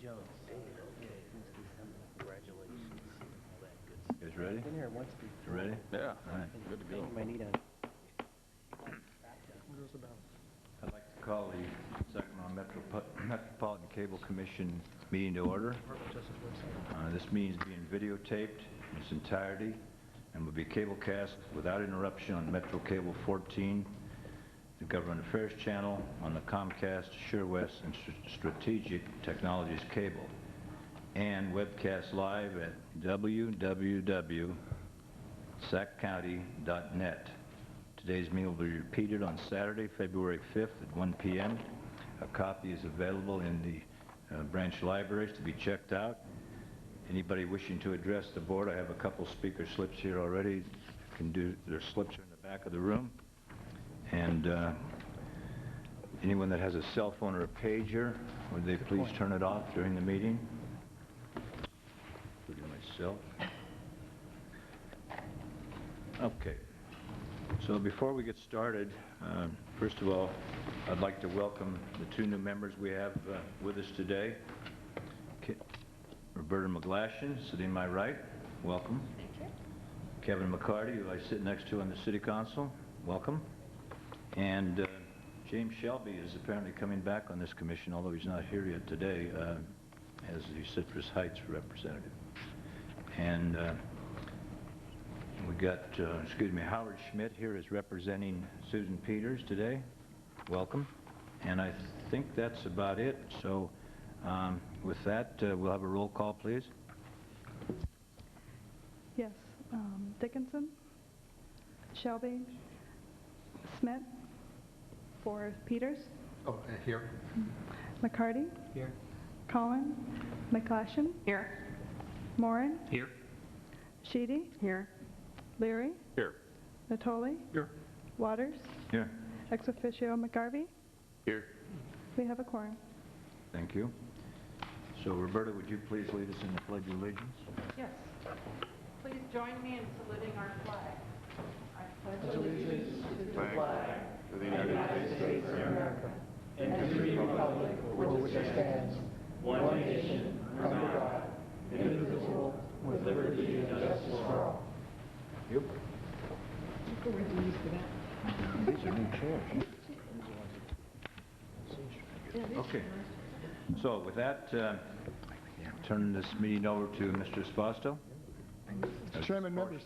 Jones. Congratulations. All that good stuff. You guys ready? Been here once before. You ready? Yeah. All right. Good to go. You might need a... I'd like to call the Sacramento Metropolitan Cable Commission meeting to order. This meeting is being videotaped in its entirety and will be cablecast without interruption on Metro Cable 14, the Government Affairs Channel, on the Comcast, SureWest, and Strategic Technologies Cable, and webcast live at www.saccounty.net. Today's meeting will be repeated on Saturday, February 5th at 1 p.m. A copy is available in the branch libraries to be checked out. Anybody wishing to address the board, I have a couple speaker slips here already. Their slips are in the back of the room. And anyone that has a cell phone or a pager, would they please turn it off during the meeting? Including myself. Okay. So before we get started, first of all, I'd like to welcome the two new members we have with us today. Roberta McGlashan, sitting to my right, welcome. Thank you. Kevin McCarty, who I sit next to on the City Council, welcome. And James Shelby is apparently coming back on this commission, although he's not here yet today, as the Citrus Heights representative. And we got, Howard Schmidt here is representing Susan Peters today. Welcome. And I think that's about it. So with that, we'll have a roll call, please. Yes. Dickinson, Shelby, Schmidt, for Peters. Oh, here. McCarty. Here. Collin. McGlashan. Here. Morin. Here. Sheedy. Here. Leary. Here. Natoli. Here. Waters. Here. Ex officio McGarvey. Here. We have a quorum. Thank you. So, Roberta, would you please lead us in the Pledge of Allegiance? Yes. Please join me in saluting our flag. I pledge allegiance to the flag of the United States of America and to the republic for which it stands, one nation, under God, indivisible, with liberty and justice for all. Yep. These are new chairs. Okay. So with that, turn this meeting over to Mr. Spasto. Chairman, members,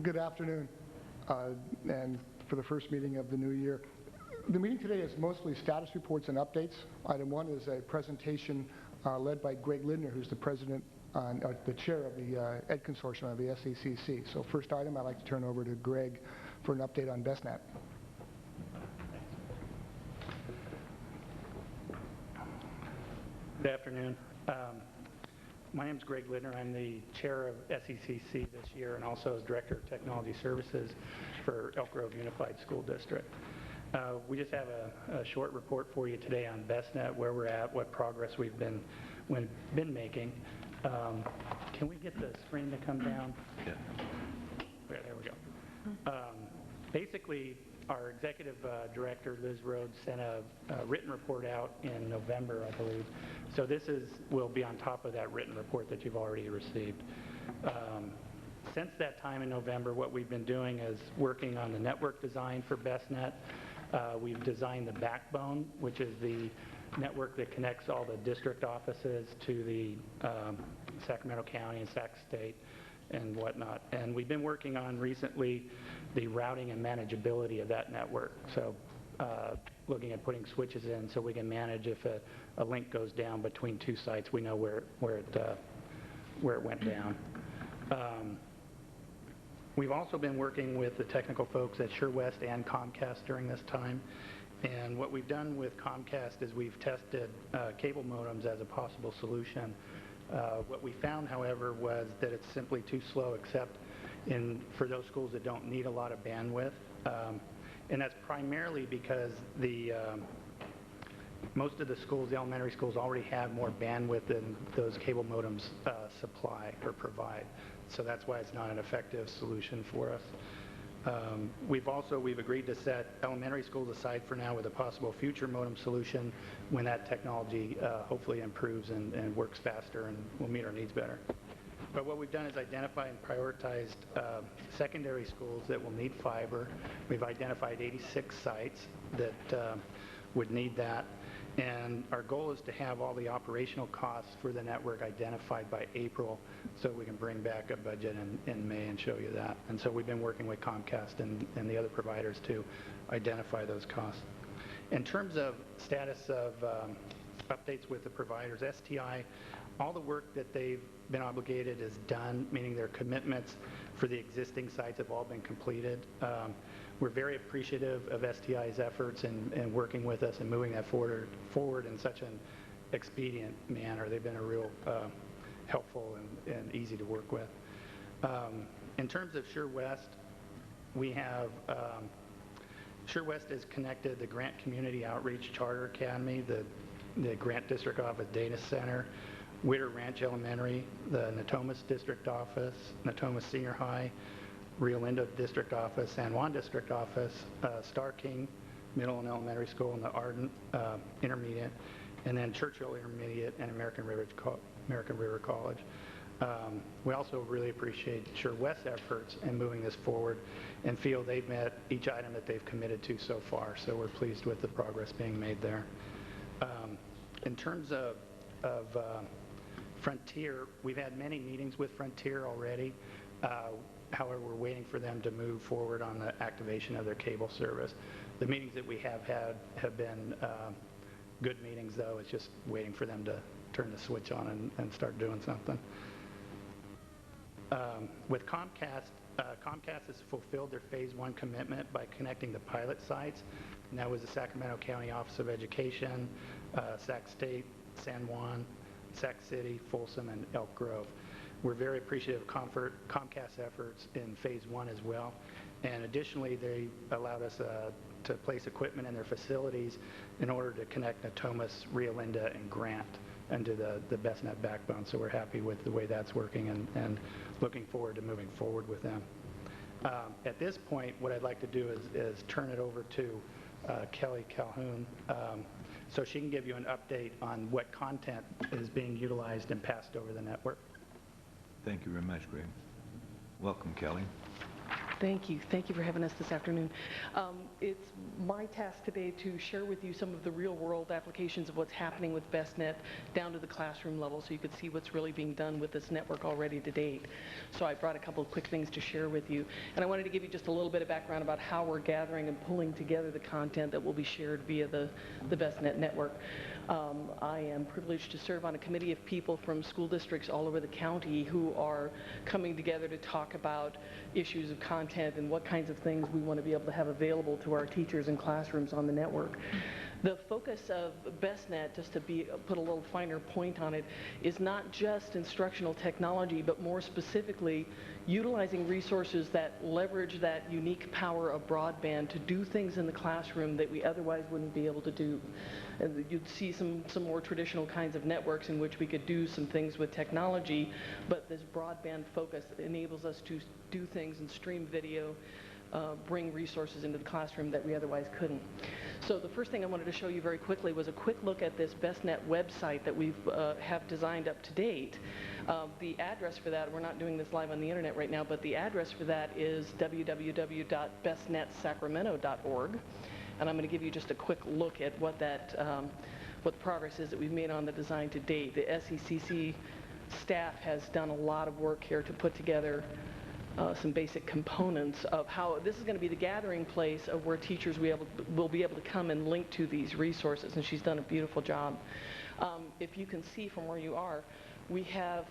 good afternoon. And for the first meeting of the new year, the meeting today is mostly status reports and updates. Item one is a presentation led by Greg Lidner, who's the president, the chair of the Ed Consortium of the SACC. So first item, I'd like to turn over to Greg for an update on BestNet. Good afternoon. My name is Greg Lidner. I'm the chair of SECC this year and also as Director of Technology Services for Elk Grove Unified School District. We just have a short report for you today on BestNet, where we're at, what progress we've been making. Can we get the screen to come down? Yeah. Okay, there we go. Basically, our executive director, Liz Rhodes, sent a written report out in November, I believe. So this will be on top of that written report that you've already received. Since that time in November, what we've been doing is working on the network design for BestNet. We've designed the backbone, which is the network that connects all the district offices to the Sacramento County and Sac State and whatnot. And we've been working on recently the routing and manageability of that network. So looking at putting switches in so we can manage if a link goes down between two sites, we know where it went down. We've also been working with the technical folks at SureWest and Comcast during this time. And what we've done with Comcast is we've tested cable modems as a possible solution. What we found, however, was that it's simply too slow, except for those schools that don't need a lot of bandwidth. And that's primarily because most of the schools, the elementary schools, already have more bandwidth than those cable modems supply or provide. So that's why it's not an effective solution for us. We've agreed to set elementary schools aside for now with a possible future modem solution when that technology hopefully improves and works faster and will meet our needs better. But what we've done is identify and prioritized secondary schools that will need fiber. We've identified 86 sites that would need that. And our goal is to have all the operational costs for the network identified by April so we can bring back a budget in May and show you that. And so we've been working with Comcast and the other providers to identify those costs. In terms of status of updates with the providers, STI, all the work that they've been obligated is done, meaning their commitments for the existing sites have all been completed. We're very appreciative of STI's efforts in working with us and moving that forward in such an expedient manner. They've been a real helpful and easy to work with. In terms of Sure West, we have Sure West has connected the Grant Community Outreach Charter Academy, the Grant District Office Data Center, Witter Ranch Elementary, the Natomas District Office, Natomas Senior High, Rio Linda District Office, San Juan District Office, Star King Middle and Elementary School, and the Arden Intermediate, and then Churchill Intermediate and American River College. We also really appreciate Sure West's efforts in moving this forward and feel they've met each item that they've committed to so far, so we're pleased with the progress being made there. In terms of Frontier, we've had many meetings with Frontier already. However, we're waiting for them to move forward on the activation of their cable service. The meetings that we have had have been good meetings, though. It's just waiting for them to turn the switch on and start doing something. With Comcast, Comcast has fulfilled their Phase 1 commitment by connecting the pilot sites, and that was the Sacramento County Office of Education, Sac State, San Juan, Sac City, Folsom, and Elk Grove. We're very appreciative of Comcast's efforts in Phase 1 as well. And additionally, they allowed us to place equipment in their facilities in order to connect Natomas, Rio Linda, and Grant into the BestNet backbone. So we're happy with the way that's working and looking forward to moving forward with them. At this point, what I'd like to do is turn it over to Kelly Calhoun so she can give you an update on what content is being utilized and passed over the network. Thank you very much, Greg. Welcome, Kelly. Thank you. Thank you for having us this afternoon. It's my task today to share with you some of the real-world applications of what's happening with BestNet down to the classroom level so you could see what's really being done with this network already to date. So I brought a couple of quick things to share with you. And I wanted to give you just a little bit of background about how we're gathering and pulling together the content that will be shared via the BestNet network. I am privileged to serve on a committee of people from school districts all over the county who are coming together to talk about issues of content and what kinds of things we want to be able to have available to our teachers in classrooms on the network. The focus of BestNet, just to put a little finer point on it, is not just instructional technology, but more specifically utilizing resources that leverage that unique power of broadband to do things in the classroom that we otherwise wouldn't be able to do. And you'd see some more traditional kinds of networks in which we could do some things with technology, but this broadband focus enables us to do things and stream video, bring resources into the classroom that we otherwise couldn't. So the first thing I wanted to show you very quickly was a quick look at this BestNet website that we have designed up to date. The address for that, we're not doing this live on the internet right now, but the address for that is www.bestnetsacramento.org. And I'm going to give you just a quick look at what what the progress is that we've made on the design to date. The SECC staff has done a lot of work here to put together some basic components of how this is going to be the gathering place of where teachers will be able to come and link to these resources, and she's done a beautiful job. If you can see from where you are, we have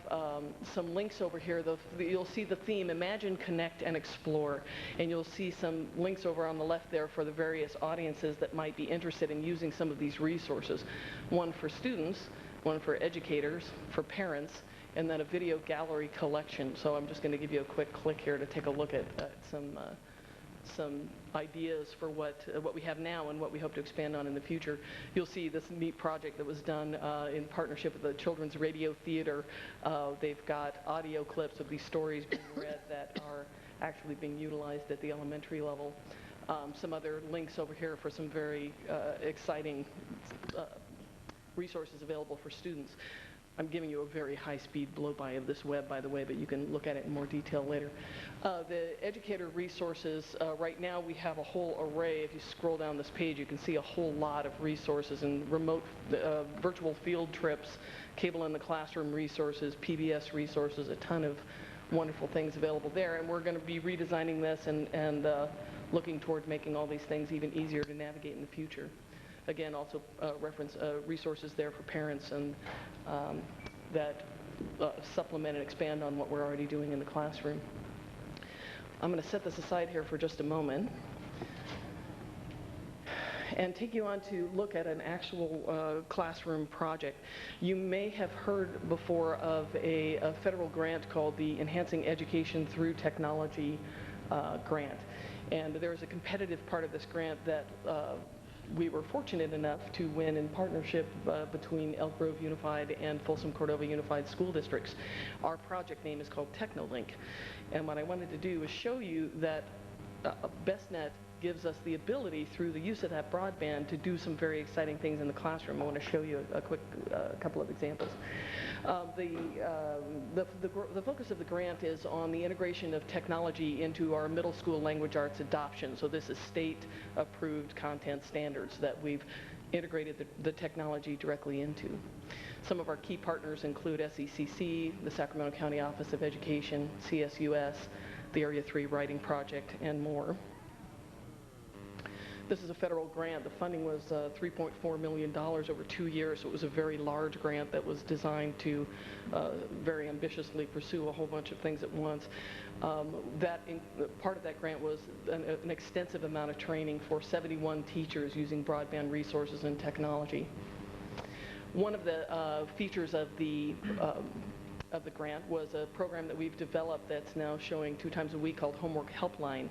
some links over here. You'll see the theme, Imagine, Connect, and Explore, and you'll see some links over on the left there for the various audiences that might be interested in using some of these resources. One for students, one for educators, for parents, and then a video gallery collection. So I'm just going to give you a quick click here to take a look at some ideas for what we have now and what we hope to expand on in the future. You'll see this neat project that was done in partnership with the Children's Radio Theater. They've got audio clips of these stories being read that are actually being utilized at the elementary level. Some other links over here for some very exciting resources available for students. I'm giving you a very high-speed blow-by of this web, by the way, but you can look at it in more detail later. The educator resources, right now we have a whole array. If you scroll down this page, you can see a whole lot of resources and remote virtual field trips, cable in the classroom resources, PBS resources, a ton of wonderful things available there. And we're going to be redesigning this and looking toward making all these things even easier to navigate in the future. Again, also reference resources there for parents and that supplement and expand on what we're already doing in the classroom. I'm going to set this aside here for just a moment and take you on to look at an actual classroom project. You may have heard before of a federal grant called the Enhancing Education Through Technology grant. And there's a competitive part of this grant that we were fortunate enough to win in partnership between Elk Grove Unified and Folsom Cordova Unified School Districts. Our project name is called TechnoLink. And what I wanted to do is show you that BestNet gives us the ability through the use of that broadband to do some very exciting things in the classroom. I want to show you a quick couple of examples. The focus of the grant is on the integration of technology into our middle school language arts adoption. So this is state-approved content standards that we've integrated the technology directly into. Some of our key partners include SECC, the Sacramento County Office of Education, CSUS, the Area 3 Writing Project, and more. This is a federal grant. The funding was $3.4 million over 2 years, so it was a very large grant that was designed to very ambitiously pursue a whole bunch of things at once. Part of that grant was an extensive amount of training for 71 teachers using broadband resources and technology. One of the features of the grant was a program that we've developed that's now showing 2 times a week called Homework Helpline.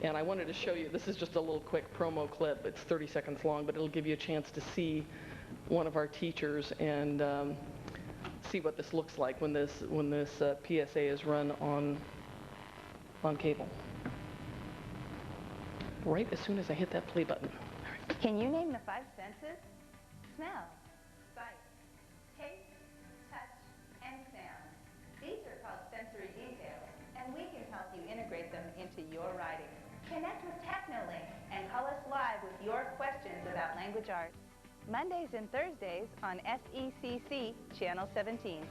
And I wanted to show you, this is just a little quick promo clip. It's 30 seconds long, but it'll give you a chance to see one of our teachers and see what this looks like when this PSA is run on cable. Right as soon as I hit that play button. All right. Can you name the 5 senses? Smell, sight, taste, touch, and sound. These are called sensory details, and we can help you integrate them into your writing. Connect with TechnoLink and call us live with your questions about language arts. Mondays and Thursdays on SECC Channel 17.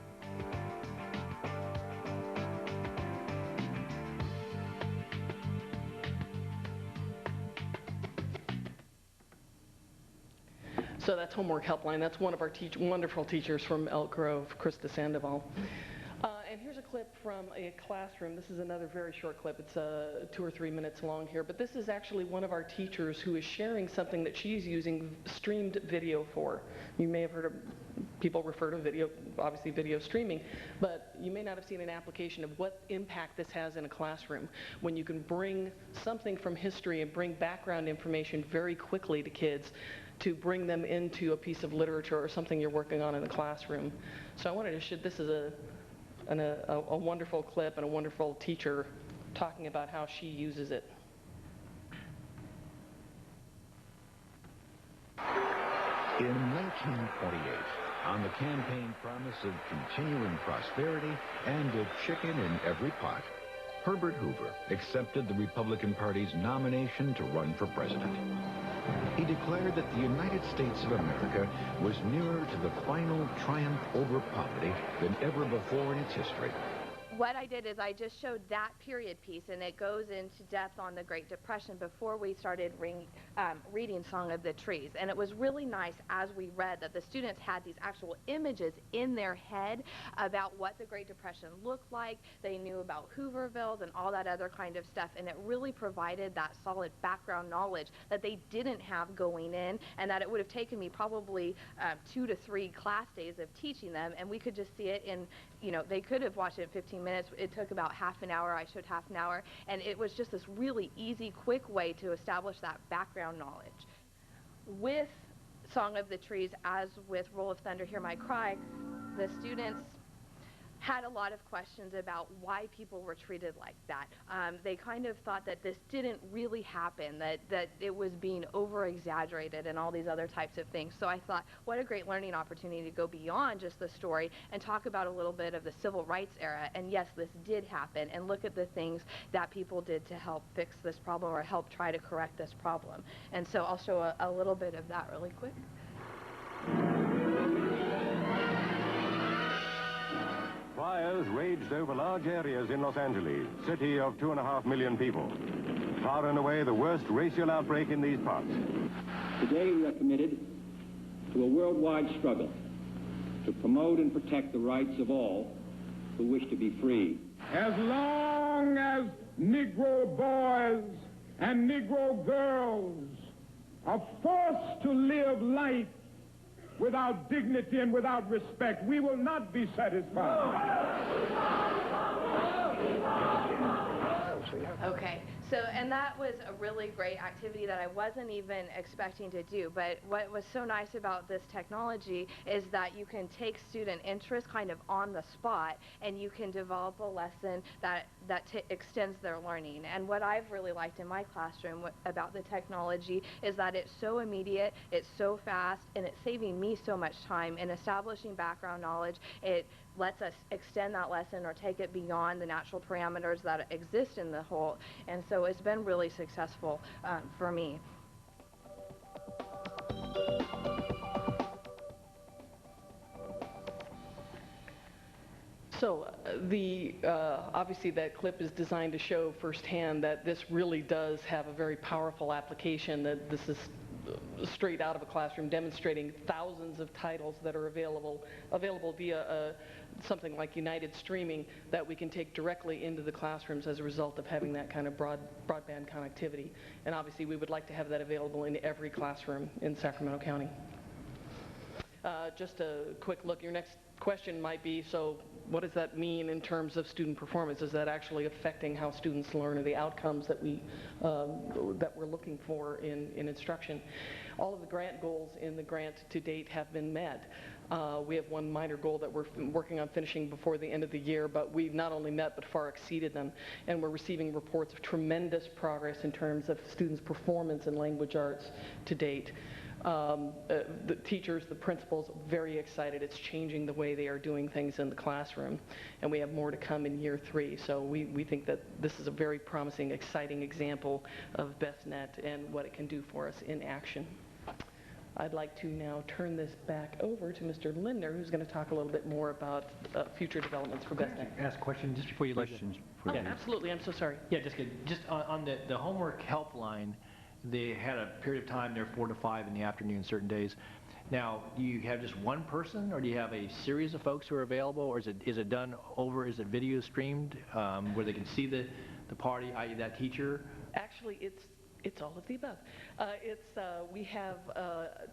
So that's Homework Helpline. That's one of our wonderful teachers from Elk Grove, Krista Sandoval. And here's a clip from a classroom. This is another very short clip. It's 2 or 3 minutes long here. But this is actually one of our teachers who is sharing something that she's using streamed video for. You may have heard of people refer to video, obviously video streaming, but you may not have seen an application of what impact this has in a classroom when you can bring something from history and bring background information very quickly to kids to bring them into a piece of literature or something you're working on in the classroom. So I wanted to show this is a wonderful clip and a wonderful teacher talking about how she uses it. In 1928, on the campaign promise of continuing prosperity and a chicken in every pot, Herbert Hoover accepted the Republican Party's nomination to run for president. He declared that the United States of America was nearer to the final triumph over poverty than ever before in its history. What I did is I just showed that period piece, and it goes into depth on the Great Depression before we started reading Song of the Trees. And it was really nice as we read that the students had these actual images in their head about what the Great Depression looked like. They knew about Hoovervilles and all that other kind of stuff, and it really provided that solid background knowledge that they didn't have going in, and that it would have taken me probably 2 to 3 class days of teaching them, and we could just see it in, you know, they could have watched it in 15 minutes. It took about half an hour. I showed half an hour, and it was just this really easy, quick way to establish that background knowledge. With Song of the Trees, as with Roll of Thunder, Hear My Cry, the students had a lot of questions about why people were treated like that. They kind of thought that this didn't really happen, that it was being over-exaggerated and all these other types of things. So I thought, what a great learning opportunity to go beyond just the story and talk about a little bit of the civil rights era. And yes, this did happen, and look at the things that people did to help fix this problem or help try to correct this problem. And so I'll show a little bit of that really quick. Fires raged over large areas in Los Angeles, city of 2.5 million people. Far and away the worst racial outbreak in these parts. Today we are committed to a worldwide struggle to promote and protect the rights of all who wish to be free. As long as Negro boys and Negro girls are forced to live life without dignity and without respect, we will not be satisfied. Okay, so, and that was a really great activity that I wasn't even expecting to do, but what was so nice about this technology is that you can take student interest kind of on the spot, and you can develop a lesson that extends their learning. And what I've really liked in my classroom about the technology is that it's so immediate, it's so fast, and it's saving me so much time in establishing background knowledge. It lets us extend that lesson or take it beyond the natural parameters that exist in the whole. And so it's been really successful for me. So obviously that clip is designed to show firsthand that this really does have a very powerful application, that this is straight out of a classroom demonstrating thousands of titles that are available via something like United Streaming that we can take directly into the classrooms as a result of having that kind of broadband connectivity. And obviously we would like to have that available in every classroom in Sacramento County. Just a quick look, your next question might be, so what does that mean in terms of student performance? Is that actually affecting how students learn or the outcomes that we're looking for in instruction? All of the grant goals in the grant to date have been met. We have one minor goal that we're working on finishing before the end of the year, but we've not only met but far exceeded them, and we're receiving reports of tremendous progress in terms of students' performance in language arts to date. The teachers, the principals, very excited. It's changing the way they are doing things in the classroom, and we have more to come in year 3. So we think that this is a very promising, exciting example of BestNet and what it can do for us in action. I'd like to now turn this back over to Mr. Lindner, who's going to talk a little bit more about future developments for BestNet. Ask a question just before you leave. Questions? Oh, absolutely. I'm so sorry. Yeah, just on the homework helpline, they had a period of time there 4 to 5 in the afternoon certain days. Now, do you have just one person, or do you have a series of folks who are available, or is it done over, is it video streamed where they can see the party, i.e. that teacher? Actually, it's all of the above. We have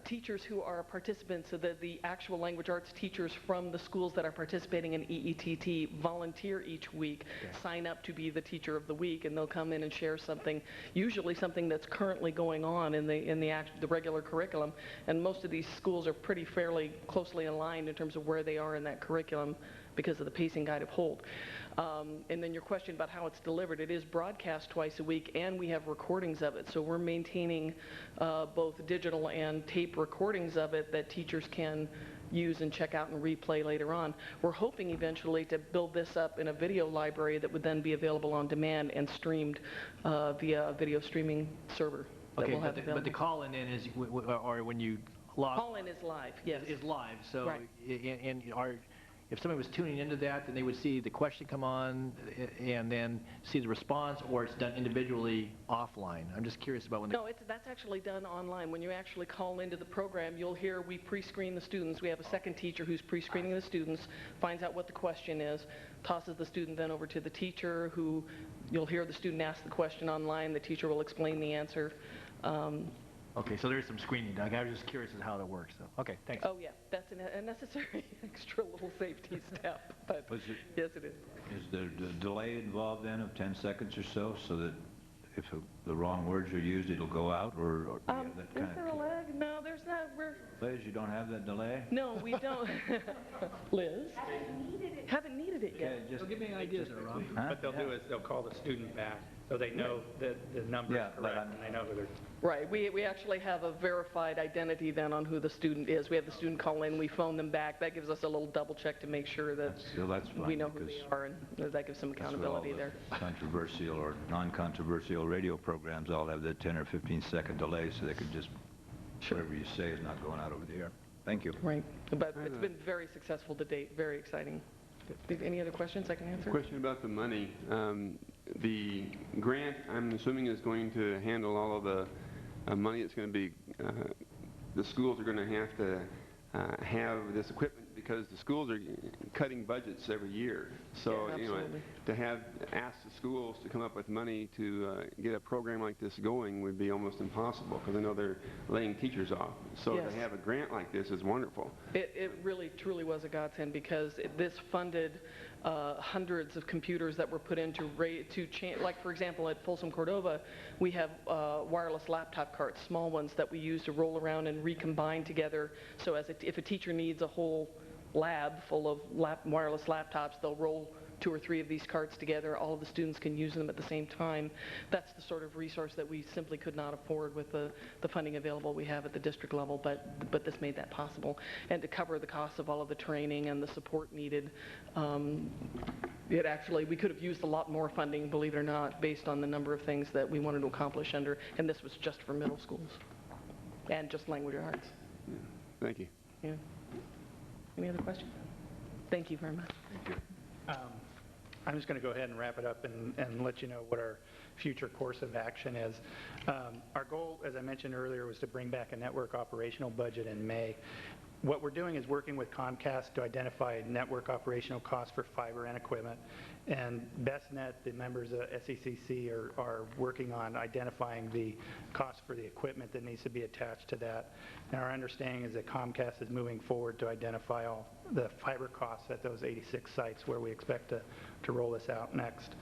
teachers who are participants, so that the actual language arts teachers from the schools that are participating in EETT volunteer each week, sign up to be the teacher of the week, and they'll come in and share something, usually something that's currently going on in the regular curriculum. And most of these schools are fairly closely aligned in terms of where they are in that curriculum because of the pacing guide of Holt. And then your question about how it's delivered, it is broadcast twice a week, and we have recordings of it. So we're maintaining both digital and tape recordings of it that teachers can use and check out and replay later on. We're hoping eventually to build this up in a video library that would then be available on demand and streamed via a video streaming server. Okay, but the call-in is, or when you log... Call-in is live, yes. Is live, so, right. If somebody was tuning into that, then they would see the question come on and then see the response, or it's done individually offline. I'm just curious about when... No, that's actually done online. When you actually call into the program, you'll hear we pre-screen the students. We have a second teacher who's pre-screening the students, finds out what the question is, tosses the student then over to the teacher, who you'll hear the student ask the question online. The teacher will explain the answer. Okay, so there's some screening done. I was just curious as to how that works. So, okay, thanks. Oh yeah, that's a necessary extra little safety step, but yes, it is. Is there a delay involved then of 10 seconds or so that if the wrong words are used, it'll go out, or do you have that Is kind there a lag? No, there's not. Liz, you don't have that delay? No, we don't. Liz? Haven't needed it yet. Okay, just Give me an idea, Rob. What they'll do is they'll call the student back, so they know that the number is Yeah, but correct, and they know who they're... Right, we actually have a verified identity then on who the student is. We have the student call in, we phone them back. That gives us a little double check to make sure that that's fine, we know who because they are, and that gives some that's what all accountability the there. controversial or non-controversial radio programs all have that 10 or 15-second delay, so they can just, whatever you say is not going out over the air. Thank you. Right, but it's been very successful to date, very exciting. Any other questions I can answer? Question about the money. The grant, I'm assuming, is going to handle all of the money that's going to be, the schools are going to have this equipment because the schools are cutting budgets every year. So, Yeah, you know, to ask the schools to come up with money to get a program like this going would be almost impossible because I know they're laying teachers off. So Yes. to have a grant like this is wonderful. It really, truly was a godsend because this funded hundreds of computers that were put into, like for example at Folsom Cordova, we have wireless laptop carts, small ones that we use to roll around and recombine together. So if a teacher needs a whole lab full of wireless laptops, they'll roll 2 or 3 of these carts together. All of the students can use them at the same time. That's the sort of resource that we simply could not afford with the funding available we have at the district level, but this made that possible. And to cover the cost of all of the training and the support needed, we could have used a lot more funding, believe it or not, based on the number of things that we wanted to accomplish under, and this was just for middle schools and just language arts. Yeah. Thank you. Yeah. Any other questions? Thank you very much. Thank you. I'm just going to go ahead and wrap it up and let you know what our future course of action is. Our goal, as I mentioned earlier, was to bring back a network operational budget in May. What we're doing is working with Comcast to identify network operational costs for fiber and equipment. And BestNet, the members of SECC, are working on identifying the cost for the equipment that needs to be attached to that. And our understanding is that Comcast is moving forward to identify all the fiber costs at those 86 sites where we expect to roll this out next.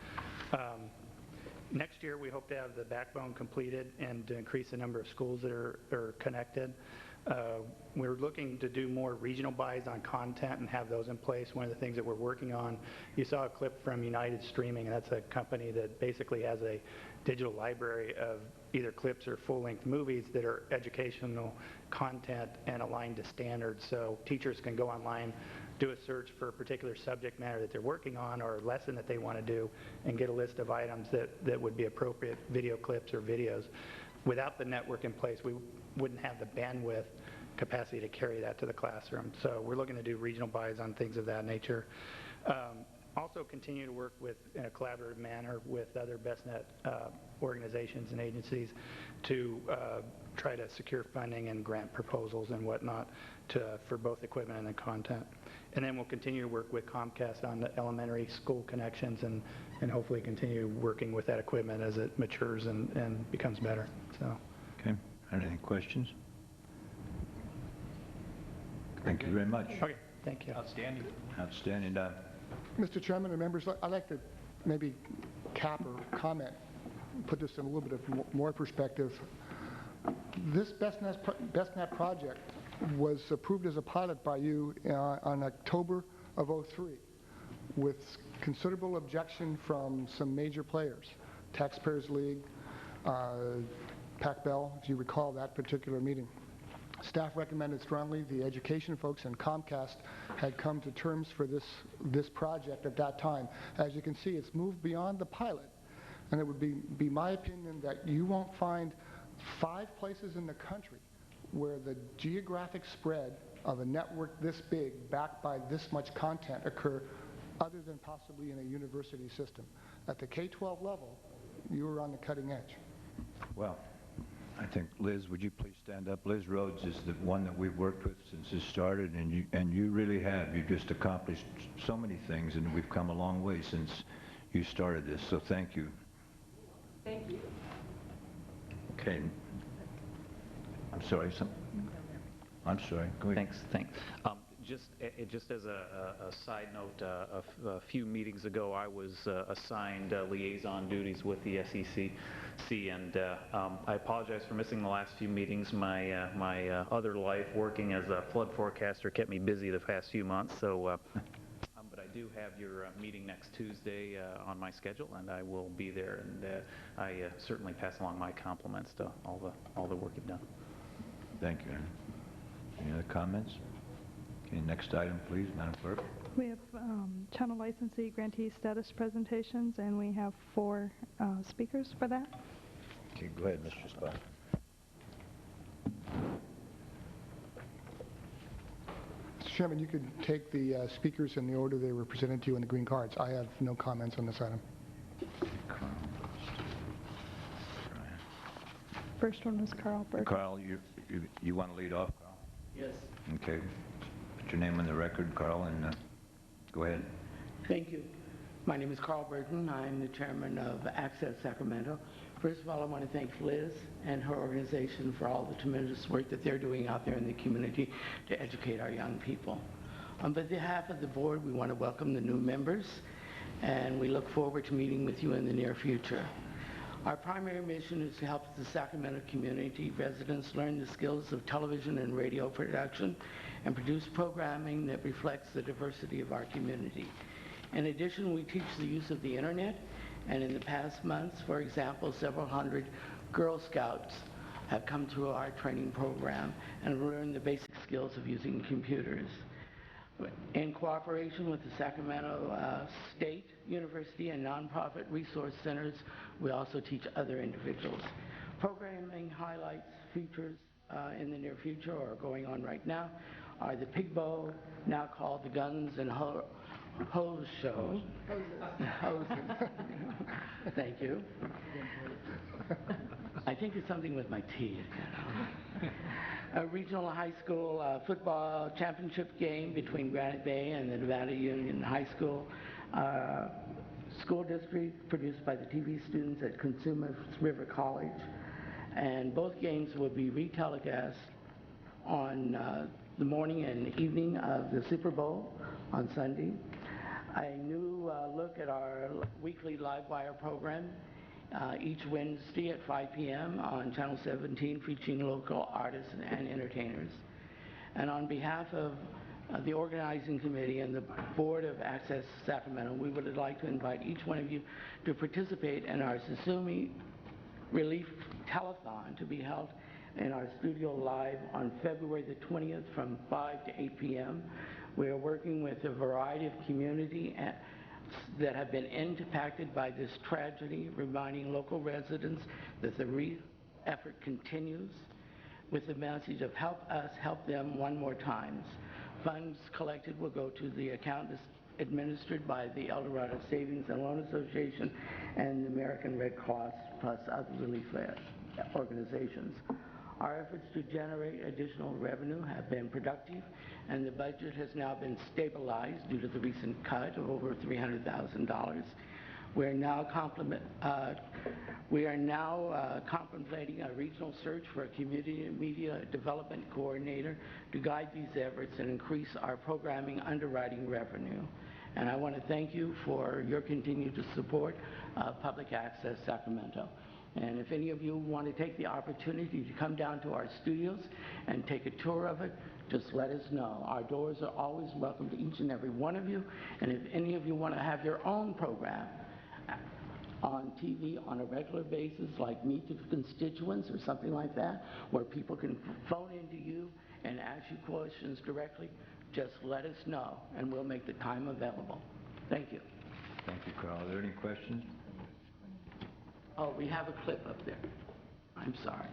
Next year, we hope to have the backbone completed and to increase the number of schools that are connected. We're looking to do more regional buys on content and have those in place. One of the things that we're working on, you saw a clip from United Streaming, and that's a company that basically has a digital library of either clips or full-length movies that are educational content and aligned to standards. So teachers can go online, do a search for a particular subject matter that they're working on or a lesson that they want to do and get a list of items that would be appropriate video clips or videos. Without the network in place, we wouldn't have the bandwidth capacity to carry that to the classroom. So we're looking to do regional buys on things of that nature. Also continue to work in a collaborative manner with other BestNet organizations and agencies to try to secure funding and grant proposals and whatnot for both equipment and the content. And then we'll continue to work with Comcast on the elementary school connections and hopefully continue working with that equipment as it matures and becomes better. So. Okay. Any questions? Thank you very much. Okay. Thank you. Outstanding. Outstanding. Mr. Chairman and members, I'd like to maybe cap or comment, put this in a little bit of more perspective. This BestNet project was approved as a pilot by you on October of '03 with considerable objection from some major players, Taxpayers League, PacBell, if you recall that particular meeting. Staff recommended strongly. The education folks and Comcast had come to terms for this project at that time. As you can see, it's moved beyond the pilot, and it would be my opinion that you won't find 5 places in the country where the geographic spread of a network this big, backed by this much content, occur other than possibly in a university system. At the K-12 level, you are on the cutting edge. Well, I think, Liz, would you please stand up? Liz Rhodes is the one that we've worked with since this started, and you really have. You've just accomplished so many things, and we've come a long way since you started this, so thank you. Thank you. Okay. I'm sorry. I'm sorry. Go ahead. Thanks. Just as a side note, a few meetings ago, I was assigned liaison duties with the SEC, and I apologize for missing the last few meetings. My other life, working as a flood forecaster, kept me busy the past few months. So, but I do have your meeting next Tuesday on my schedule, and I will be there. And I certainly pass along my compliments to all the work you've done. Thank you, Aaron. Any other comments? Okay, next item, please, Madam Clerk. We have channel licensee grantee status presentations, and we have 4 speakers for that. Okay, go ahead, Mr. Spot. Mr. Chairman, you could take the speakers in the order they were presented to you in the green cards. I have no comments on this item. First one was Carl Burke. Carl, you want to lead off, Carl? Yes. Okay. Put your name on the record, Carl, and go ahead. Thank you. My name is Carl Burton. I'm the chairman of Access Sacramento. First of all, I want to thank Liz and her organization for all the tremendous work that they're doing out there in the community to educate our young people. On behalf of the board, we want to welcome the new members, and we look forward to meeting with you in the near future. Our primary mission is to help the Sacramento community residents learn the skills of television and radio production and produce programming that reflects the diversity of our community. In addition, we teach the use of the internet, and in the past months, for example, several hundred Girl Scouts have come through our training program and learned the basic skills of using computers. In cooperation with the Sacramento State University and nonprofit resource centers, we also teach other individuals. Programming highlights features in the near future or going on right now are the Pig Bow, now called the Guns and Hose Show. Hoses. Thank you. I think it's something with my teeth. A regional high school football championship game between Granite Bay and the Nevada Union High School school district produced by the TV students at Consumers River College. And both games will be retelecast on the morning and evening of the Super Bowl on Sunday. A new look at our weekly live wire program each Wednesday at 5 p.m. on Channel 17, featuring local artists and entertainers. And on behalf of the organizing committee and the Board of Access Sacramento, we would like to invite each one of you to participate in our Susumi Relief Telethon to be held in our studio live on February the 20th from 5 to 8 p.m. We are working with a variety of community that have been impacted by this tragedy, reminding local residents that the relief effort continues with the message of help us, help them one more time. Funds collected will go to the account administered by the El Dorado Savings and Loan Association and the American Red Cross, plus other relief organizations. Our efforts to generate additional revenue have been productive, and the budget has now been stabilized due to the recent cut of over $300,000. We are now contemplating a regional search for a community media development coordinator to guide these efforts and increase our programming underwriting revenue. And I want to thank you for your continued support of Public Access Sacramento. And if any of you want to take the opportunity to come down to our studios and take a tour of it, just let us know. Our doors are always welcome to each and every one of you. And if any of you want to have your own program on TV on a regular basis, like Meet the Constituents or something like that, where people can phone into you and ask you questions directly, just let us know, and we'll make the time available. Thank you. Thank you, Carl. Are there any questions? Oh, we have a clip up there. I'm sorry.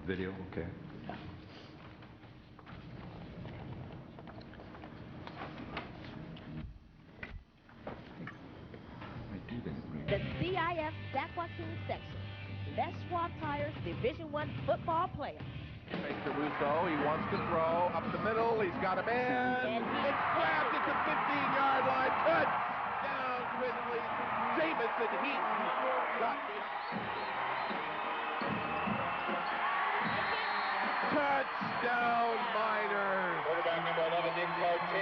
Video, okay. Yeah. The CIF Sac Joaquin section. Best swap tires, Division I football player. Fake to Russo. He wants to throw up the middle. He's got a man. It's grabbed at the 15-yard line. Touchdown, Grizzlies. Jamison Heaton got it. Touchdown, Miners. Quarterback number 11, Nick Carter.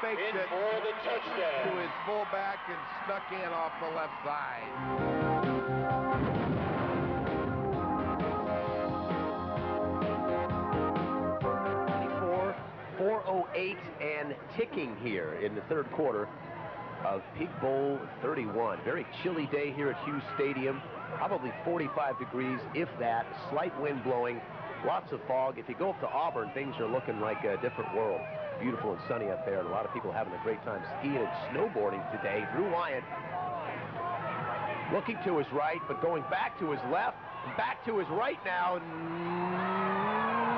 faked in it for the touchdown. to his fullback and snuck in off the left side. 4:08 and ticking here in the third quarter of Pig Bowl 31. Very chilly day here at Hughes Stadium. Probably 45 degrees, if that. Slight wind blowing. Lots of fog. If you go up to Auburn, things are looking like a different world. Beautiful and sunny up there, and a lot of people having a great time skiing and snowboarding today. Drew Wyant looking to his right, but going back to his left, back to his right now.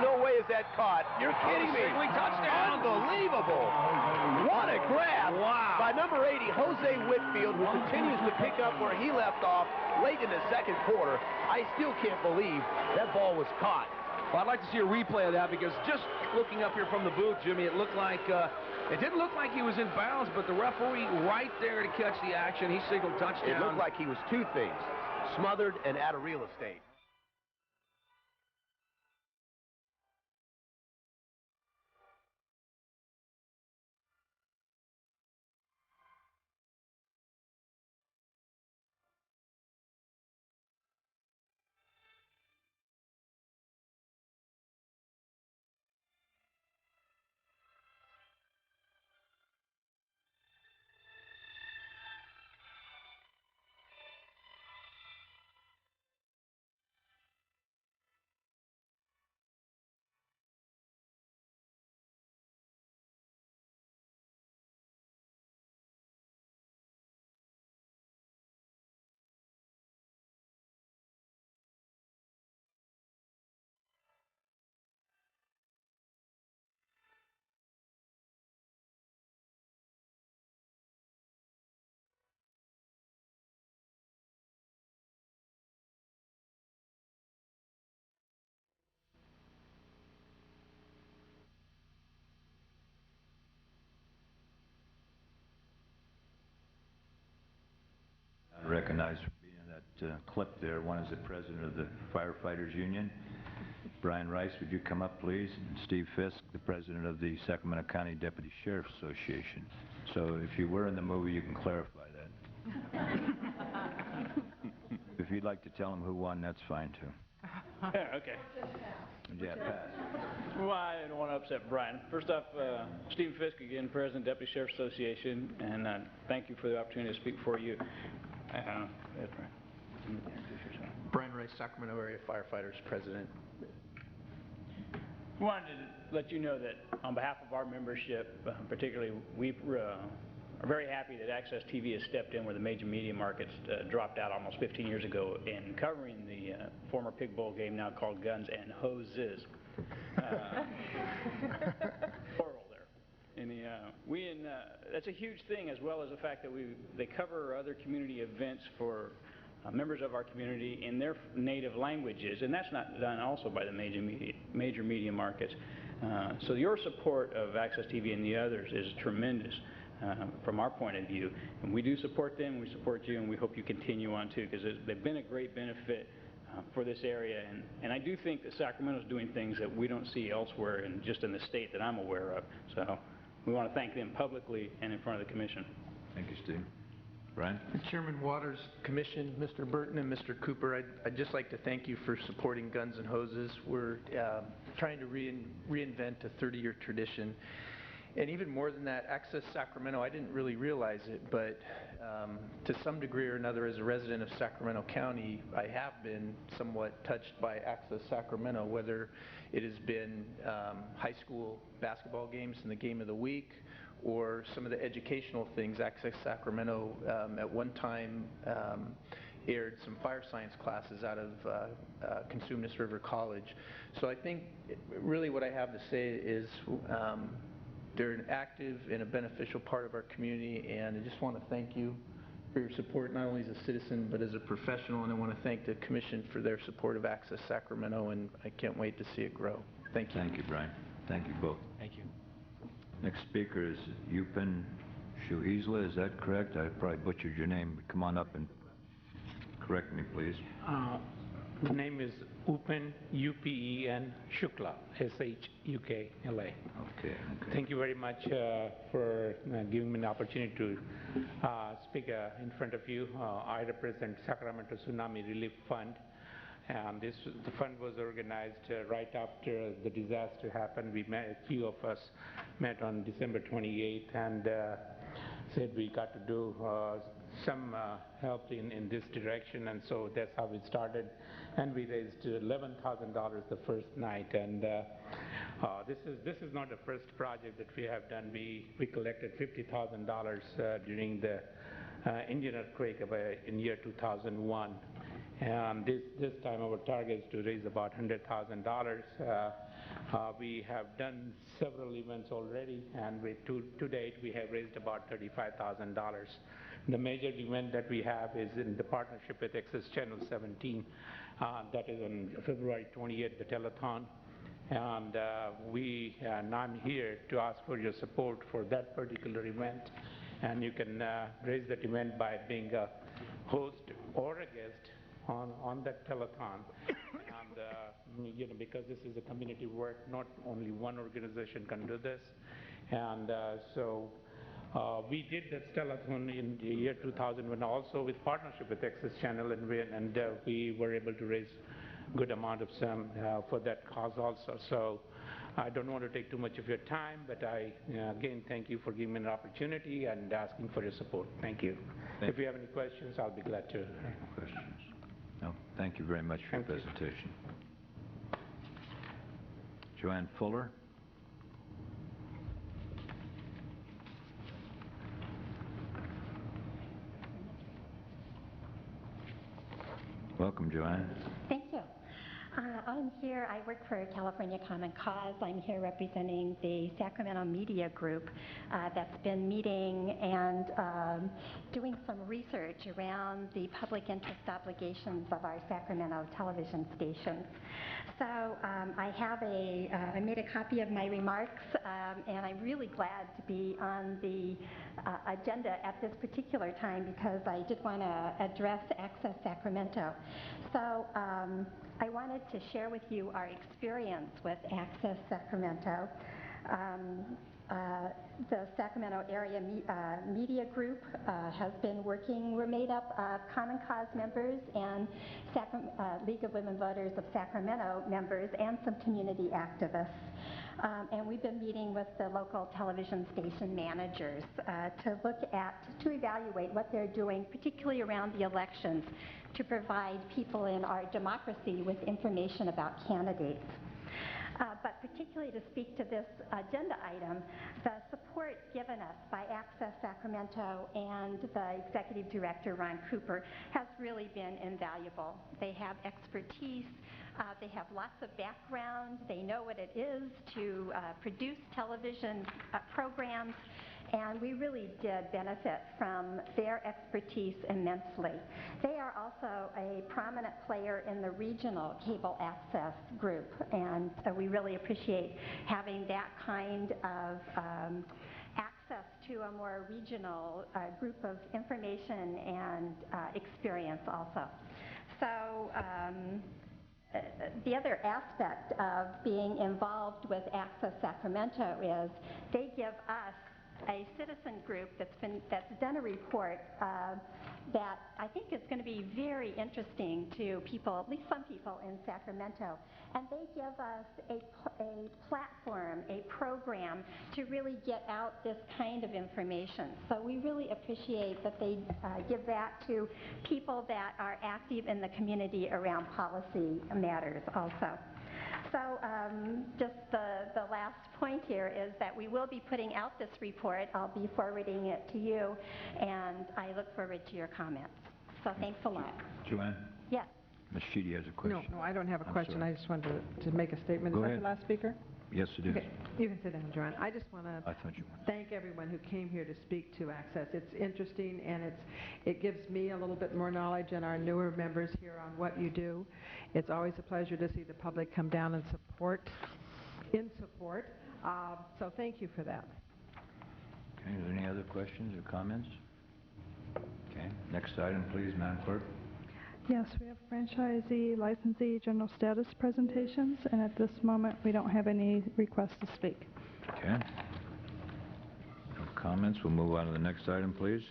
No way is that caught. You're kidding me. Touchdown. Unbelievable. What a grab by number 80, Jose Whitfield, who continues to pick up where he left off late in the second quarter. I still can't believe that ball was caught. Well, I'd like to see a replay of that, because just looking up here from the booth, Jimmy, it looked like, it didn't look like he was in bounds, but the referee right there to catch the action, he signaled touchdown. It looked like he was two things, smothered and out of real estate. Recognized for being in that clip there. One is the president of the Firefighters Union. Brian Rice, would you come up, please? And Steve Fisk, the president of the Sacramento County Deputy Sheriff's Association. So if you were in the movie, you can clarify that. If you'd like to tell them who won, that's fine, too. Yeah, okay. Yeah, pass. Well, I didn't want to upset Brian. First off, Steve Fisk again, President, Deputy Sheriff's Association, and thank you for the opportunity to speak before you. Brian Rice, Sacramento Area Firefighters President. Wanted to let you know that on behalf of our membership, particularly, we are very happy that Access TV has stepped in where the major media markets dropped out almost 15 years ago in covering the former Pig Bowl game, now called Guns and Hoses. Plural there. And that's a huge thing, as well as the fact that they cover other community events for members of our community in their native languages, and that's not done also by the major media markets. So your support of Access TV and the others is tremendous from our point of view, and we do support them, we support you, and we hope you continue on too, because they've been a great benefit for this area, and I do think that Sacramento's doing things that we don't see elsewhere, and just in the state that I'm aware of. So we want to thank them publicly and in front of the commission. Thank you, Steve. Brian? Chairman Waters, Commission, Mr. Burton and Mr. Cooper, I'd just like to thank you for supporting Guns and Hoses. We're trying to reinvent a 30-year tradition. And even more than that, Access Sacramento, I didn't really realize it, but to some degree or another, as a resident of Sacramento County, I have been somewhat touched by Access Sacramento, whether it has been high school basketball games in the game of the week, or some of the educational things. Access Sacramento at one time aired some fire science classes out of Cosumnes River College. So I think really what I have to say is they're an active and a beneficial part of our community, and I just want to thank you for your support, not only as a citizen but as a professional, and I want to thank the Commission for their support of Access Sacramento, and I can't wait to see it grow. Thank you. Thank you, Brian. Thank you both. Thank you. Next speaker is Yupin Shuhizla, is that correct? I probably butchered your name, but come on up and correct me, please. The name is Upen, U-P-E-N, Shukla, S-H-U-K-L-A. Okay. Thank you very much for giving me an opportunity to speak in front of you. I represent Sacramento Tsunami Relief Fund. The fund was organized right after the disaster happened. A few of us met on December 28th and said we got to do some help in this direction, and so that's how we started. And we raised $11,000 the first night, and this is not the first project that we have done. We collected $50,000 during the Indian earthquake in year 2001. And this time our target is to raise about $100,000. We have done several events already, and to date we have raised about $35,000. The major event that we have is in the partnership with Access Channel 17. That is on February 28th, the telethon. And I'm here to ask for your support for that particular event. And you can raise that event by being a host or a guest on that telethon. And because this is a community work, not only one organization can do this. And we did that telethon in the year 2000 also with partnership with Access Channel, and we were able to raise good amount of sum for that cause also. So I don't want to take too much of your time, but I again thank you for giving me an opportunity and asking for your support. Thank you. If you have any questions, I'll be glad to. Questions? No. Thank you very much for your presentation. Joanne Fuller. Welcome, Joanne. Thank you. I'm here, I work for California Common Cause. I'm here representing the Sacramento Media Group that's been meeting and doing some research around the public interest obligations of our Sacramento television stations. So I made a copy of my remarks, and I'm really glad to be on the agenda at this particular time because I did want to address Access Sacramento. So I wanted to share with you our experience with Access Sacramento. The Sacramento Area Media Group has been working. We're made up of Common Cause members and League of Women Voters of Sacramento members and some community activists. And we've been meeting with the local television station managers to evaluate what they're doing, particularly around the elections, to provide people in our democracy with information about candidates. But particularly to speak to this agenda item, the support given us by Access Sacramento and the Executive Director, Ron Cooper, has really been invaluable. They have expertise, they have lots of background, they know what it is to produce television programs, and we really did benefit from their expertise immensely. They are also a prominent player in the regional cable access group, and we really appreciate having that kind of access to a more regional group of information and experience also. So the other aspect of being involved with Access Sacramento is they give us a citizen group that's done a report that I think is going to be very interesting to people, at least some people in Sacramento. And they give us a platform, a program to really get out this kind of information. So we really appreciate that they give that to people that are active in the community around policy matters also. So just the last point here is that we will be putting out this report. I'll be forwarding it to you, and I look forward to your comments. So thanks a lot. Joanne? Yes. Ms. Sheedy has a question. No, I don't have a question. Sorry. I just wanted to make a statement. Go Is that ahead. the last speaker? Yes, it is. Okay. You can sit down, Joanne. I just want to I thought you wanted. thank everyone who came here to speak to Access. It's interesting, and it gives me a little bit more knowledge and our newer members here on what you do. It's always a pleasure to see the public come down and support. So thank you for that. Okay, is there any other questions or comments? Okay, next item, please, Madam Clerk. Yes, we have franchisee, licensee, general status presentations, and at this moment, we don't have any requests to speak. Okay. No comments. We'll move on to the next item, please.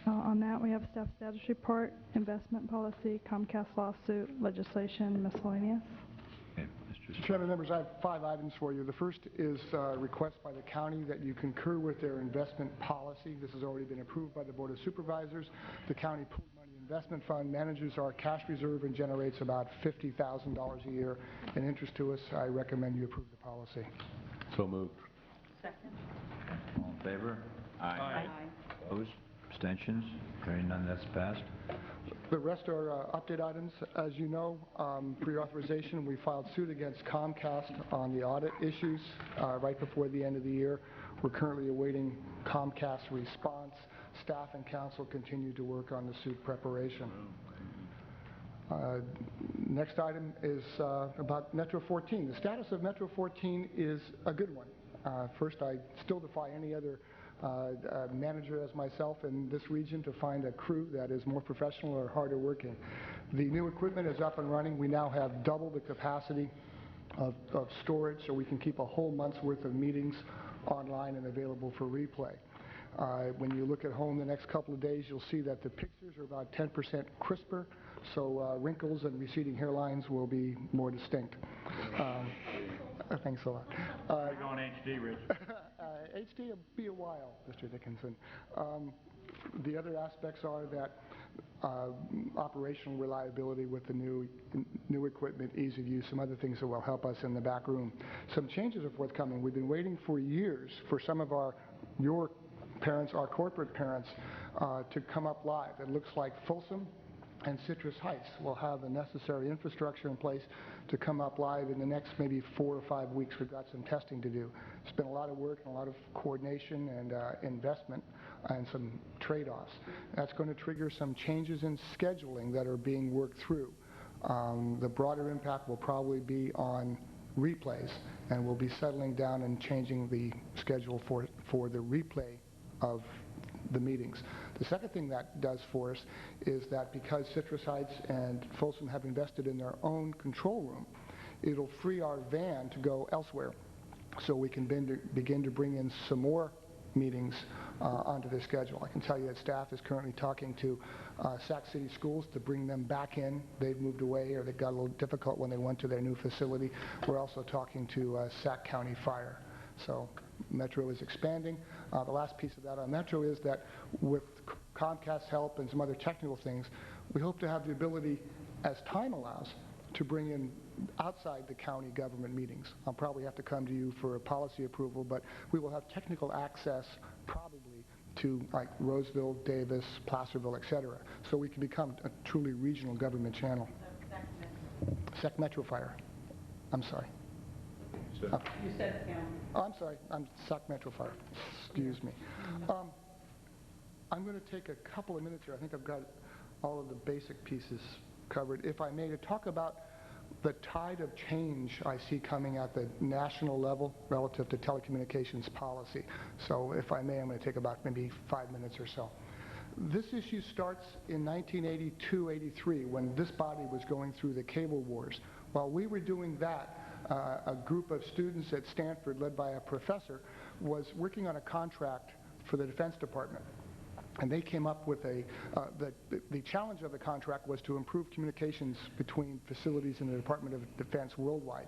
On that, we have staff status report, investment policy, Comcast lawsuit, legislation, miscellaneous. Okay, Mr. Chairman, members, I have 5 items for you. The first is a request by the county that you concur with their investment policy. This has already been approved by the Board of Supervisors. The county pooled money investment fund manages our cash reserve and generates about $50,000 a year in interest to us. I recommend you approve the policy. So moved. Second. All in favor? Aye. Opposed? Abstentions? Hearing none, that's passed. The rest are update items. As you know, pre-authorization, we filed suit against Comcast on the audit issues right before the end of the year. We're currently awaiting Comcast's response. Staff and council continue to work on the suit preparation. Next item is about Metro 14. The status of Metro 14 is a good one. First, I still defy any other manager as myself in this region to find a crew that is more professional or harder working. The new equipment is up and running. We now have double the capacity of storage, so we can keep a whole month's worth of meetings online and available for replay. When you look at home the next couple of days, you'll see that the pictures are about 10% crisper, so wrinkles and receding hairlines will be more distinct. Thanks a lot. We're going HD, Rich. HD will be a while, Mr. Dickinson. The other aspects are that operational reliability with the new equipment, ease of use, some other things that will help us in the back room. Some changes are forthcoming. We've been waiting for years for some of your parents, our corporate parents, to come up live. It looks like Folsom and Citrus Heights will have the necessary infrastructure in place to come up live in the next maybe 4 or 5 weeks. We've got some testing to do. It's been a lot of work and a lot of coordination and investment and some trade-offs. That's going to trigger some changes in scheduling that are being worked through. The broader impact will probably be on replays, and we'll be settling down and changing the schedule for the replay of the meetings. The second thing that does for us is that because Citrus Heights and Folsom have invested in their own control room, it'll free our van to go elsewhere, so we can begin to bring in some more meetings onto the schedule. I can tell you that staff is currently talking to Sac City Schools to bring them back in. They've moved away, or they got a little difficult when they went to their new facility. We're also talking to Sac County Fire. So Metro is expanding. The last piece of that on Metro is that with Comcast's help and some other technical things, we hope to have the ability, as time allows, to bring in outside the county government meetings. I'll probably have to come to you for a policy approval, but we will have technical access probably to like Roseville, Davis, Placerville, et cetera, so we can become a truly regional government channel. Sac Metro Fire. I'm sorry. You said county. Oh, I'm sorry. I'm Sac Metro Fire. Excuse me. I'm going to take a couple of minutes here. I think I've got all of the basic pieces covered. If I may, to talk about the tide of change I see coming at the national level relative to telecommunications policy. So if I may, I'm going to take about maybe 5 minutes or so. This issue starts in 1982-83 when this body was going through the cable wars. While we were doing that, a group of students at Stanford, led by a professor, was working on a contract for the Defense Department. And they came up with the challenge of the contract was to improve communications between facilities in the Department of Defense worldwide.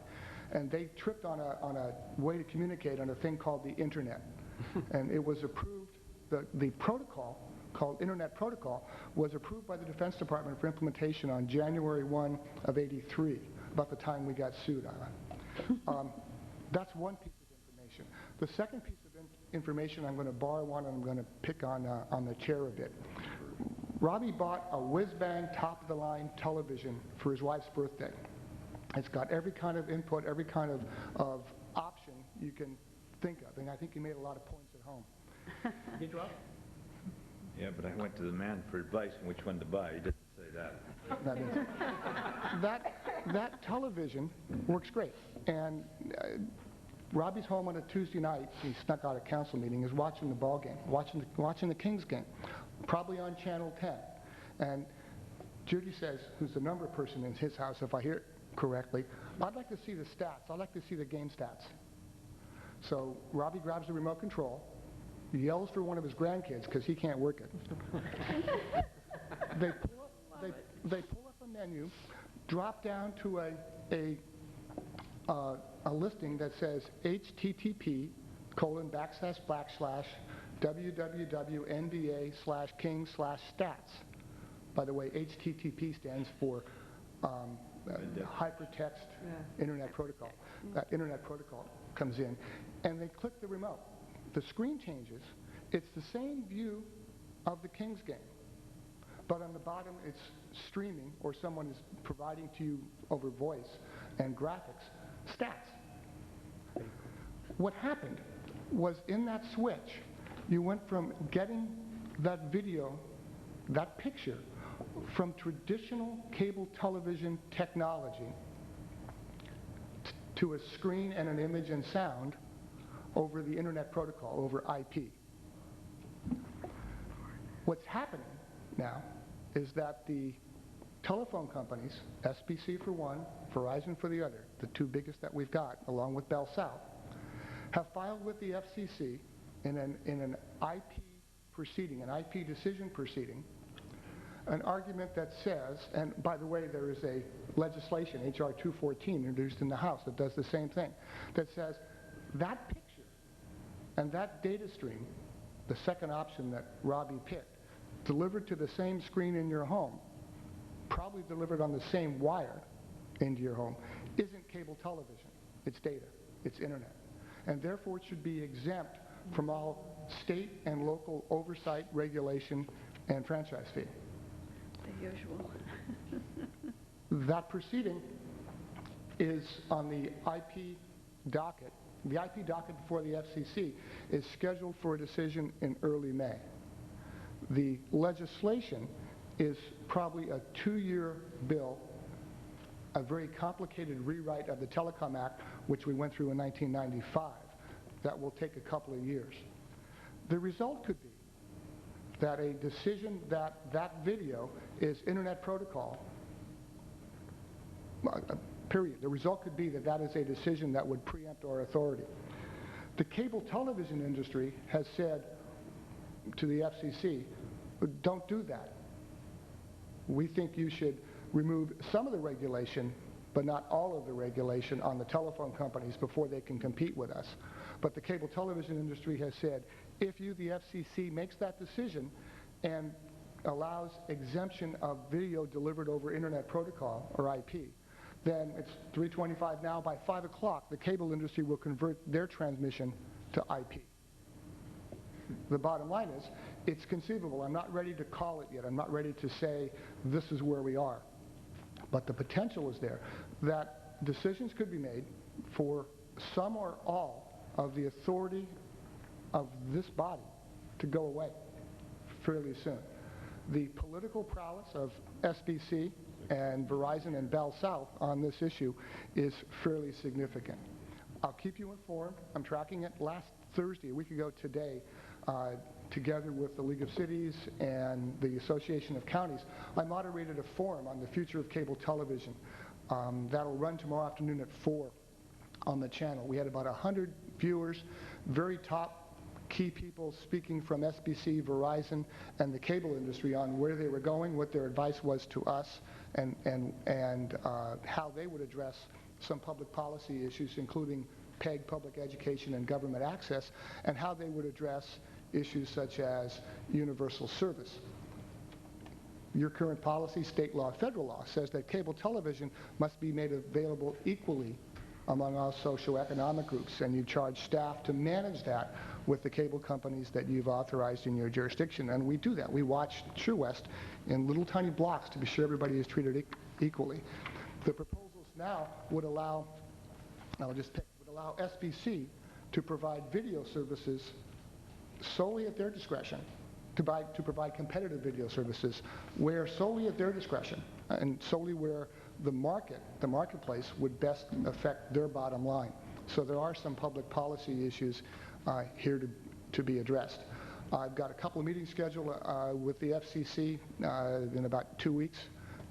And they tripped on a way to communicate on a thing called the Internet. And it was approved, the protocol, called Internet Protocol, was approved by the Defense Department for implementation on January 1 of '83, about the time we got sued on it. That's one piece of information. The second piece of information, I'm going to borrow one and I'm going to pick on the chair a bit. Robbie bought a whiz-bang, top-of-the-line television for his wife's birthday. It's got every kind of input, every kind of option you can think of, and I think he made a lot of points at home. Did Rob? Yeah, but I went to the man for advice on which one to buy. He didn't say that. That television works great, and Robbie's home on a Tuesday night. He snuck out of council meeting. Is watching the ball game, watching the Kings game, probably on Channel 10, and Judy says, who's the number person in his house, if I hear it correctly, I'd like to see the stats. I'd like to see the game stats. So Robbie grabs the remote control, yells for one of his grandkids because he can't work it. They pull up a menu, drop down to a listing that says http://www.nba/king/stats. By the way, HTTP stands for hypertext internet protocol. That internet protocol comes in, and they click the remote. The screen changes. It's the same view of the Kings game, but on the bottom it's streaming, or someone is providing to you over voice and graphics stats. What happened was, in that switch, you went from getting that video, that picture, from traditional cable television technology to a screen and an image and sound over the internet protocol, over IP. What's happening now is that the telephone companies, SBC for one, Verizon for the other, the two biggest that we've got, along with Bell South, have filed with the FCC in an IP proceeding, an IP decision proceeding, an argument that says, and by the way, there is a legislation, H.R. 214, introduced in the House that does the same thing, that says that picture and that data stream, the second option that Robbie picked, delivered to the same screen in your home, probably delivered on the same wire into your home, isn't cable television. It's data. It's internet. And therefore it should be exempt from all state and local oversight, regulation, and franchise fee. The usual. That proceeding is on the IP docket. The IP docket before the FCC is scheduled for a decision in early May. The legislation is probably a 2-year bill, a very complicated rewrite of the Telecom Act, which we went through in 1995, that will take a couple of years. The result could be that a decision that that video is internet protocol, period. The result could be that that is a decision that would preempt our authority. The cable television industry has said to the FCC, don't do that. We think you should remove some of the regulation, but not all of the regulation on the telephone companies before they can compete with us. But the cable television industry has said, if you, the FCC, makes that decision and allows exemption of video delivered over internet protocol, or IP, then it's 3:25 now. By 5 o'clock, the cable industry will convert their transmission to IP. The bottom line is, it's conceivable. I'm not ready to call it yet. I'm not ready to say this is where we are. But the potential is there that decisions could be made for some or all of the authority of this body to go away fairly soon. The political prowess of SBC and Verizon and Bell South on this issue is fairly significant. I'll keep you informed. I'm tracking it. Last Thursday, a week ago today, together with the League of Cities and the Association of Counties, I moderated a forum on the future of cable television. That'll run tomorrow afternoon at 4 on the channel. We had about 100 viewers, very top key people speaking from SBC, Verizon, and the cable industry on where they were going, what their advice was to us, and how they would address some public policy issues, including PEG, public education, and government access, and how they would address issues such as universal service. Your current policy, state law, federal law, says that cable television must be made available equally among all socioeconomic groups, and you charge staff to manage that with the cable companies that you've authorized in your jurisdiction, and we do that. We watch True West in little tiny blocks to be sure everybody is treated equally. The proposals now would allow, I'll just pick, would allow SBC to provide video services solely at their discretion, to provide competitive video services where solely at their discretion and solely where the marketplace would best affect their bottom line. So there are some public policy issues here to be addressed. I've got a couple of meetings scheduled with the FCC in about 2 weeks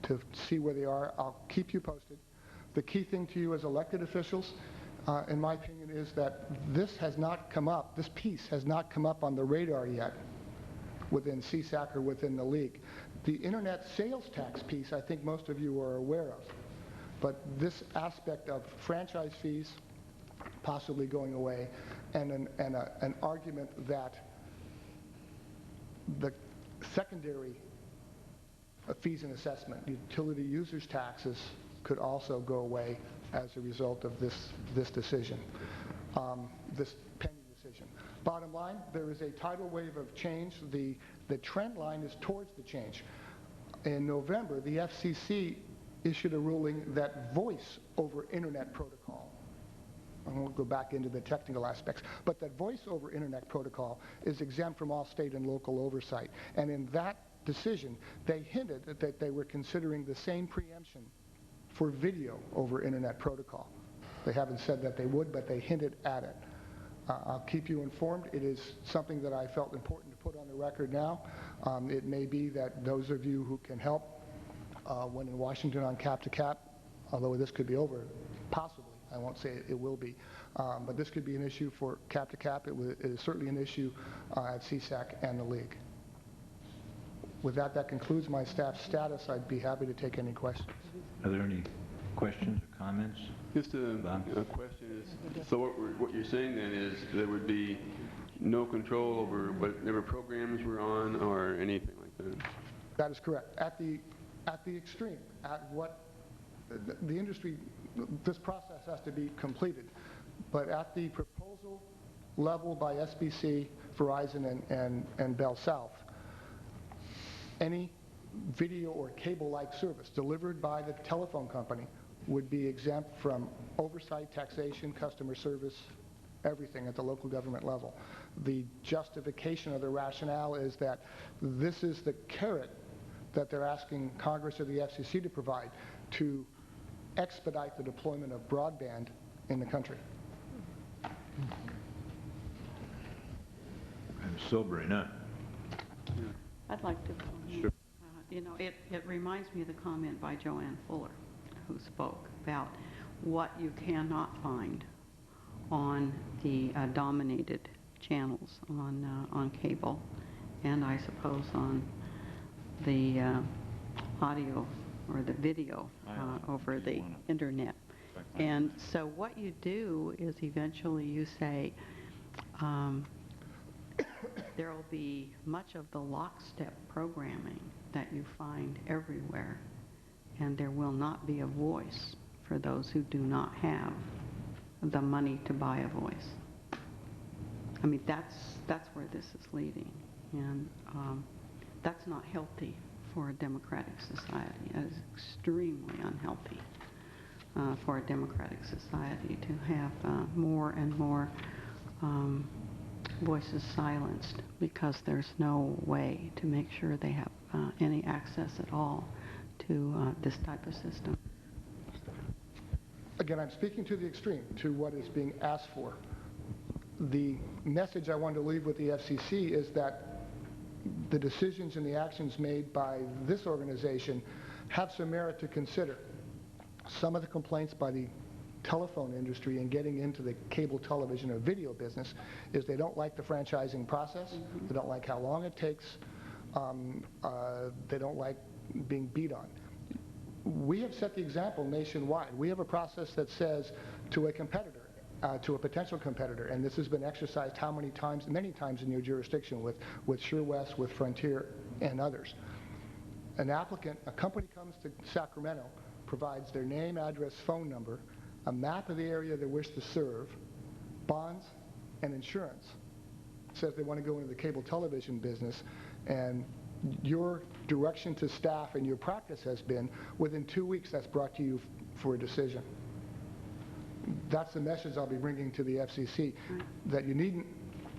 to see where they are. I'll keep you posted. The key thing to you as elected officials, in my opinion, is that this piece has not come up on the radar yet within CSAC or within the league. The internet sales tax piece, I think most of you are aware of. But this aspect of franchise fees possibly going away, and an argument that the secondary fees and assessment, utility users taxes, could also go away as a result of this decision, this pending decision. Bottom line, there is a tidal wave of change. The trend line is towards the change. In November, the FCC issued a ruling that voice over internet protocol, I won't go back into the technical aspects, but that voice over internet protocol is exempt from all state and local oversight. And in that decision, they hinted that they were considering the same preemption for video over internet protocol. They haven't said that they would, but they hinted at it. I'll keep you informed. It is something that I felt important to put on the record now. It may be that those of you who can help when in Washington on cap to cap, although this could be over, possibly, I won't say it will be, but this could be an issue for cap to cap. It is certainly an issue at CSAC and the league. With that, that concludes my staff status. I'd be happy to take any questions. Are there any questions or comments? Just a question is, so what you're saying then is there would be no control over whatever programs we're on or anything like that? That is correct. At the extreme, at what the industry, this process has to be completed, but at the proposal level by SBC, Verizon, and Bell South, any video or cable-like service delivered by the telephone company would be exempt from oversight, taxation, customer service, everything at the local government level. The justification or the rationale is that this is the carrot that they're asking Congress or the FCC to provide to expedite the deployment of broadband in the country. I'm sobering, huh? I'd like to comment. Sure. You know, it reminds me of the comment by Joanne Fuller, who spoke about what you cannot find on the dominated channels on cable, and I suppose on the audio or the video over the internet. And so what you do is eventually you say, there will be much of the lockstep programming that you find everywhere, and there will not be a voice for those who do not have the money to buy a voice. I mean, that's where this is leading, and that's not healthy for a democratic society. It is extremely unhealthy for a democratic society to have more and more voices silenced because there's no way to make sure they have any access at all to this type of system. Again, I'm speaking to the extreme, to what is being asked for. The message I want to leave with the FCC is that the decisions and the actions made by this organization have some merit to consider. Some of the complaints by the telephone industry in getting into the cable television or video business is they don't like the franchising process, they don't like how long it takes, they don't like being beat on. We have set the example nationwide. We have a process that says to a competitor, to a potential competitor, and this has been exercised how many times? Many times in your jurisdiction with SureWest, with Frontier, and others. An applicant, a company comes to Sacramento, provides their name, address, phone number, a map of the area they wish to serve, bonds, and insurance. Says they want to go into the cable television business, and your direction to staff and your practice has been within 2 weeks that's brought to you for a decision. That's the message I'll be bringing to the FCC, that you needn't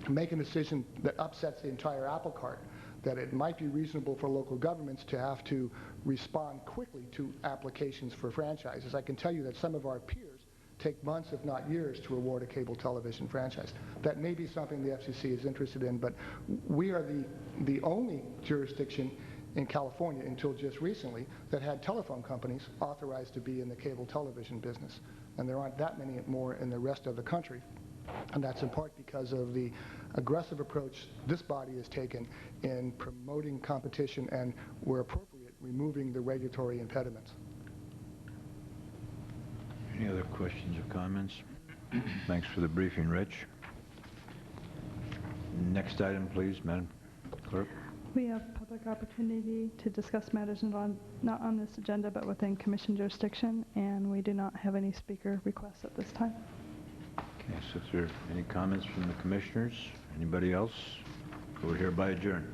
make a decision that upsets the entire apple cart, that it might be reasonable for local governments to have to respond quickly to applications for franchises. I can tell you that some of our peers take months, if not years, to award a cable television franchise. That may be something the FCC is interested in, but we are the only jurisdiction in California until just recently that had telephone companies authorized to be in the cable television business. And there aren't that many more in the rest of the country. And that's in part because of the aggressive approach this body has taken in promoting competition and, where appropriate, removing the regulatory impediments. Any other questions or comments? Thanks for the briefing, Rich. Next item, please, Madam Clerk. We have public opportunity to discuss matters not on this agenda but within Commission jurisdiction, and we do not have any speaker requests at this time. Okay, so if there are any comments from the commissioners, anybody else, we're hereby adjourned.